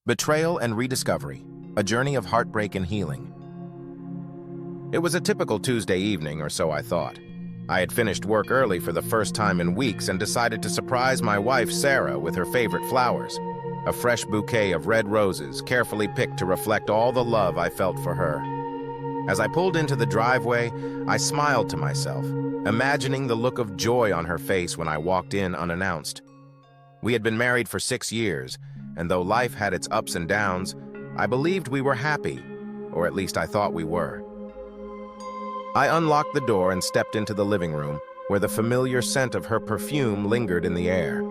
Betrayal and rediscovery, a journey of heartbreak and healing. It was a typical Tuesday evening, or so I thought. I had finished work early for the first time in weeks and decided to surprise my wife, Sarah, with her favorite flowers, a fresh bouquet of red roses, carefully picked to reflect all the love I felt for her. As I pulled into the driveway, I smiled to myself, imagining the look of joy on her face when I walked in unannounced. We had been married for 6 years, and though life had its ups and downs, I believed we were happy, or at least I thought we were. I unlocked the door and stepped into the living room, where the familiar scent of her perfume lingered in the air.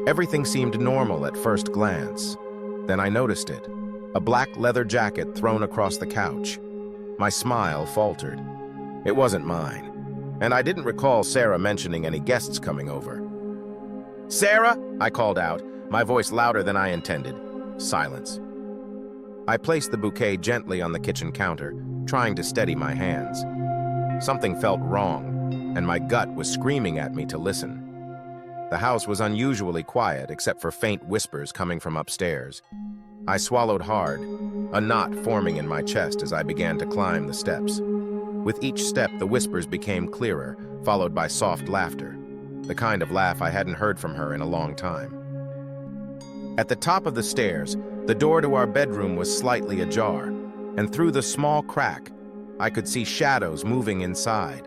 Everything seemed normal at first glance. Then I noticed it, a black leather jacket thrown across the couch. My smile faltered. It wasn't mine, and I didn't recall Sarah mentioning any guests coming over. "Sarah!" I called out, my voice louder than I intended. Silence. I placed the bouquet gently on the kitchen counter, trying to steady my hands. Something felt wrong, and my gut was screaming at me to listen. The house was unusually quiet, except for faint whispers coming from upstairs. I swallowed hard, a knot forming in my chest as I began to climb the steps. With each step, the whispers became clearer, followed by soft laughter, the kind of laugh I hadn't heard from her in a long time. At the top of the stairs, the door to our bedroom was slightly ajar, and through the small crack, I could see shadows moving inside.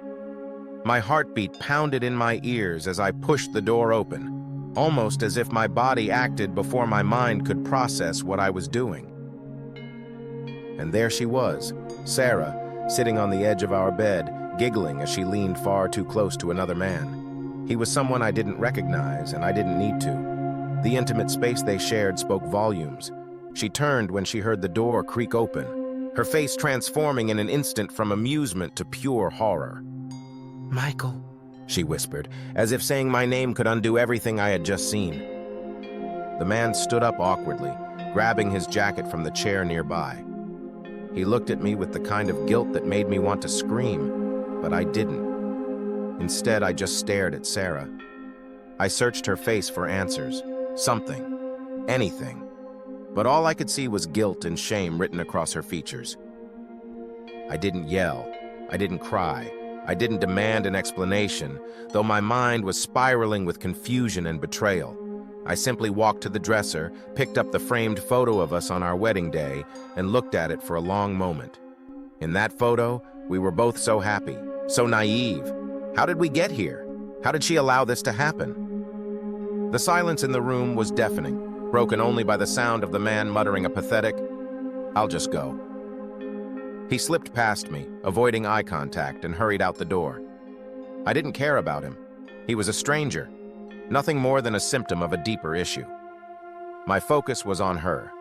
My heartbeat pounded in my ears as I pushed the door open, almost as if my body acted before my mind could process what I was doing. And there she was, Sarah, sitting on the edge of our bed, giggling as she leaned far too close to another man. He was someone I didn't recognize, and I didn't need to. The intimate space they shared spoke volumes. She turned when she heard the door creak open, her face transforming in an instant from amusement to pure horror. "Michael," she whispered, as if saying my name could undo everything I had just seen. The man stood up awkwardly, grabbing his jacket from the chair nearby. He looked at me with the kind of guilt that made me want to scream, but I didn't. Instead, I just stared at Sarah. I searched her face for answers. Something. Anything. But all I could see was guilt and shame written across her features. I didn't yell. I didn't cry. I didn't demand an explanation, though my mind was spiraling with confusion and betrayal. I simply walked to the dresser, picked up the framed photo of us on our wedding day, and looked at it for a long moment. In that photo, we were both so happy, so naive. How did we get here? How did she allow this to happen? The silence in the room was deafening, broken only by the sound of the man muttering a pathetic, "I'll just go." He slipped past me, avoiding eye contact, and hurried out the door. I didn't care about him. He was a stranger, nothing more than a symptom of a deeper issue. My focus was on her.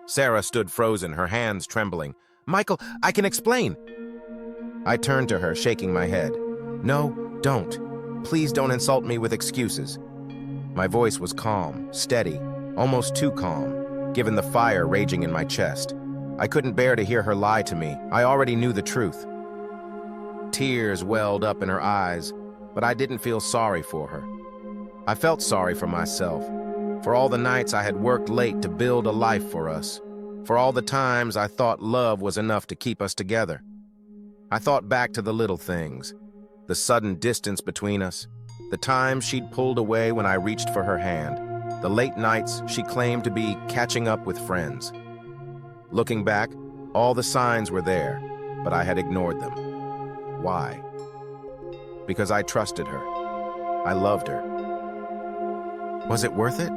Sarah stood frozen, her hands trembling. "Michael, I can explain." I turned to her, shaking my head. "No, don't. Please don't insult me with excuses." My voice was calm, steady, almost too calm, given the fire raging in my chest. I couldn't bear to hear her lie to me. I already knew the truth. Tears welled up in her eyes, but I didn't feel sorry for her. I felt sorry for myself, for all the nights I had worked late to build a life for us, for all the times I thought love was enough to keep us together. I thought back to the little things, the sudden distance between us, the times she'd pulled away when I reached for her hand, the late nights she claimed to be catching up with friends. Looking back, all the signs were there, but I had ignored them. Why? Because I trusted her. I loved her. Was it worth it?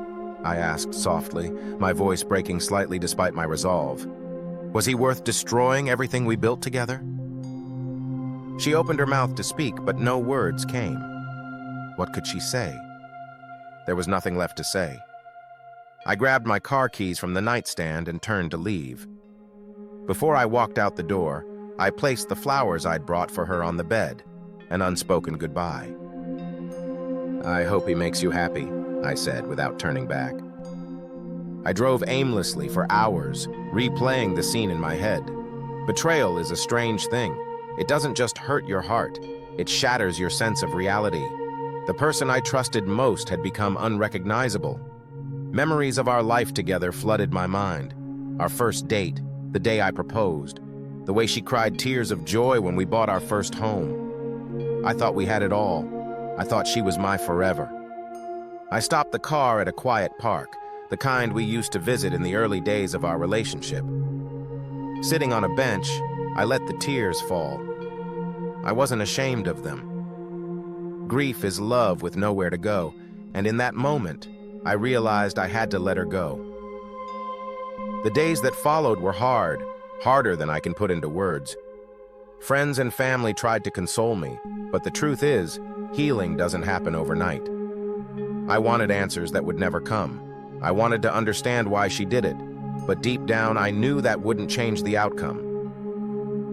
I asked softly, my voice breaking slightly despite my resolve. Was he worth destroying everything we built together? She opened her mouth to speak, but no words came. What could she say? There was nothing left to say. I grabbed my car keys from the nightstand and turned to leave. Before I walked out the door, I placed the flowers I'd brought for her on the bed, an unspoken goodbye. "I hope he makes you happy," I said without turning back. I drove aimlessly for hours, replaying the scene in my head. Betrayal is a strange thing. It doesn't just hurt your heart, it shatters your sense of reality. The person I trusted most had become unrecognizable. Memories of our life together flooded my mind. Our first date, the day I proposed, the way she cried tears of joy when we bought our first home. I thought we had it all. I thought she was my forever. I stopped the car at a quiet park, the kind we used to visit in the early days of our relationship. Sitting on a bench, I let the tears fall. I wasn't ashamed of them. Grief is love with nowhere to go, and in that moment, I realized I had to let her go. The days that followed were hard, harder than I can put into words. Friends and family tried to console me, but the truth is, healing doesn't happen overnight. I wanted answers that would never come. I wanted to understand why she did it, but deep down I knew that wouldn't change the outcome.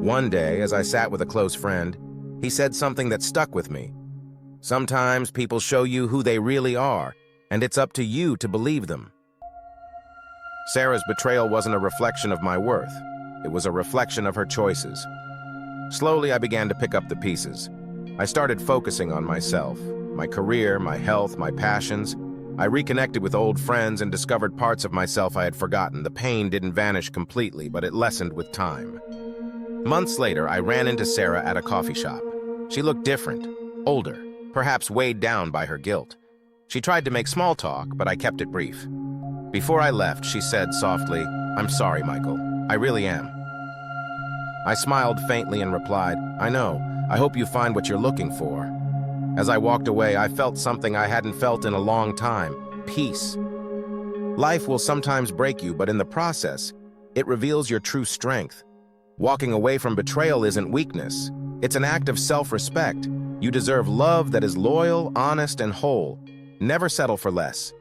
One day, as I sat with a close friend, he said something that stuck with me. Sometimes people show you who they really are, and it's up to you to believe them. Sarah's betrayal wasn't a reflection of my worth. It was a reflection of her choices. Slowly, I began to pick up the pieces. I started focusing on myself, my career, my health, my passions. I reconnected with old friends and discovered parts of myself I had forgotten. The pain didn't vanish completely, but it lessened with time. Months later, I ran into Sarah at a coffee shop. She looked different, older, perhaps weighed down by her guilt. She tried to make small talk, but I kept it brief. Before I left, she said softly, "I'm sorry, Michael. I really am." I smiled faintly and replied, "I know. I hope you find what you're looking for." As I walked away, I felt something I hadn't felt in a long time: peace. Life will sometimes break you, but in the process, it reveals your true strength. Walking away from betrayal isn't weakness. It's an act of self-respect. You deserve love that is loyal, honest, and whole. Never settle for less.